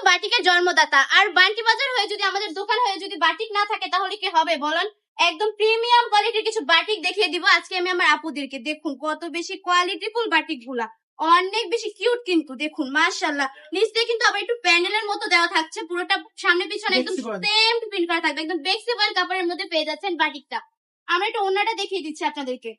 বাটিকের জন্মদাতা। আর বান্টি বাজার হয়ে যদি আমাদের দোকান হয়ে যদি বাটিক না থাকে তাহলে কি হবে বলেন? একদম প্রিমিয়াম কোয়ালিটির কিছু বাটিক দেখিয়ে দিব আজকে আমি আমার আপুদেরকে। দেখুন কত বেশি কোয়ালিটিফুল বাটিক গুলা, অনেক বেশি কিউট কিন্তু দেখুন মাশাআল্লাহ। নিচ দিয়ে কিন্তু আবার একটু প্যানেলের মতো দেওয়া থাকছে, পুরোটা সামনে পিছনে একদম সেম প্রিন্ট করা থাকবে, একদম ফ্লেক্সিবল কাপড়ের মধ্যে পেয়ে যাচ্ছেন বাটিকটা। আমরা একটু ওন্নাটা দেখিয়ে দিচ্ছি আপনাদেরকে।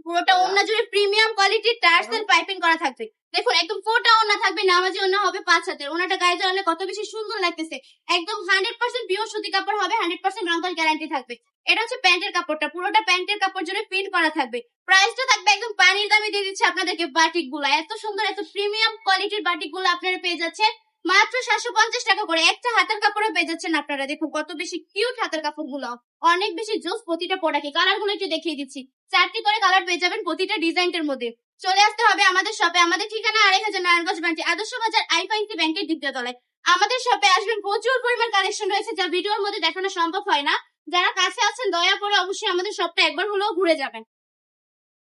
পুরোটা ওন্না জুড়ে প্রিমিয়াম কোয়ালিটির টার্সেল পাইপিং করা থাকবে। দেখুন একদম ফোটা ওন্না থাকবে, নামাজি ওন্না হবে 5 হাতের। ওন্নাটা গায়ে জড়ালে কত বেশি সুন্দর লাগতেছে। একদম 100% পিওর সুতি কাপড় হবে, 100% রংকশ গ্যারান্টি থাকবে। এটা হচ্ছে প্যান্টের কাপড়টা, পুরোটা প্যান্টের কাপড় জুড়ে প্রিন্ট করা থাকবে। প্রাইসটা থাকবে একদম পানির দামে দিয়ে দিচ্ছে আপনাদেরকে। বাটিক গুলা এত সুন্দর, এত প্রিমিয়াম কোয়ালিটির বাটিক গুলো আপনারা পেয়ে যাচ্ছেন মাত্র 750 টাকা করে। একটা হাতের কাপড়ে পেয়ে যাচ্ছেন আপনারা। দেখুন কত বেশি কিউট হাতের কাপড় গুলো, অনেক বেশি জোস প্রতিটা প্রোডাক্টে। কালার গুলো একটু দেখিয়ে দিচ্ছি, 4টি করে কালার পেয়ে যাবেন প্রতিটা ডিজাইনের মধ্যে। চলে আসতে হবে আমাদের শপে। আমাদের ঠিকানা 2500 নারায়ণগঞ্জ ব্রাঞ্চে, আদর্শ বাজার আইফাইসি ব্যাংকের দ্বিতীয় তলায়। আমাদের শপে আসবেন, প্রচুর পরিমাণ কালেকশন রয়েছে যা ভিডিওর মধ্যে দেখানো সম্ভব হয় না। যারা কাছে আছেন দয়া করে অবশ্যই আমাদের শপটা একবার হলেও ঘুরে যাবেন।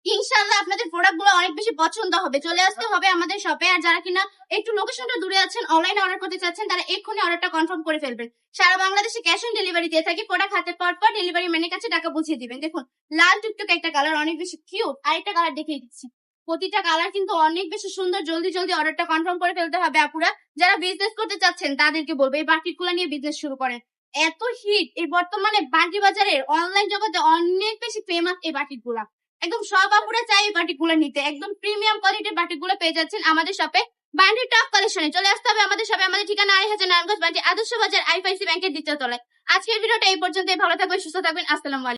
ইনশাআল্লাহ আপনাদের প্রোডাক্ট গুলো অনেক বেশি পছন্দ হবে। চলে আসতে হবে আমাদের শপে। আর যারা কিনা একটু লোকেশনটা দূরে আছেন, অনলাইনে অর্ডার করতে চাচ্ছেন, তারা এক্ষুনি অর্ডারটা কনফার্ম করে ফেলবেন। সারা বাংলাদেশে ক্যাশ অন ডেলিভারি দিয়ে থাকি। প্রোডাক্ট হাতে পাওয়ার পর ডেলিভারি ম্যানের কাছে টাকা বুঝিয়ে দিবেন। দেখুন লাল টুকটুক একটা কালার, অনেক বেশি কিউট। আরেকটা কালার দেখিয়ে দিচ্ছি, প্রতিটা কালার কিন্তু অনেক বেশি সুন্দর। জলদি জলদি অর্ডারটা কনফার্ম করে ফেলতে হবে আপুরা। যারা বিজনেস করতে চাচ্ছেন তাদেরকে বলবো এই বাটিকগুলো নিয়ে বিজনেস শুরু করেন। এত হিট এই বর্তমানে বাটি বাজারের অনলাইন জগতে, অনেক বেশি ফেমাস এই বাটিকগুলা। একদম সব আপুরা চাই এই বাটিকগুলো নিতে। একদম প্রিমিয়াম কোয়ালিটির বাটিকগুলো পেয়ে যাচ্ছেন আমাদের শপে। বান্ডি টপ কালেকশনে চলে আসতে হবে আমাদের শপে। আমাদের ঠিকানা 2500 নারায়ণগঞ্জ ব্রাঞ্চে, আদর্শ বাজার আইফাইসি ব্যাংকের দ্বিতীয় তলায়। আজকের ভিডিওটা এই পর্যন্তই। ভালো থাকবেন, সুস্থ থাকবেন। আসসালামু আলাইকুম।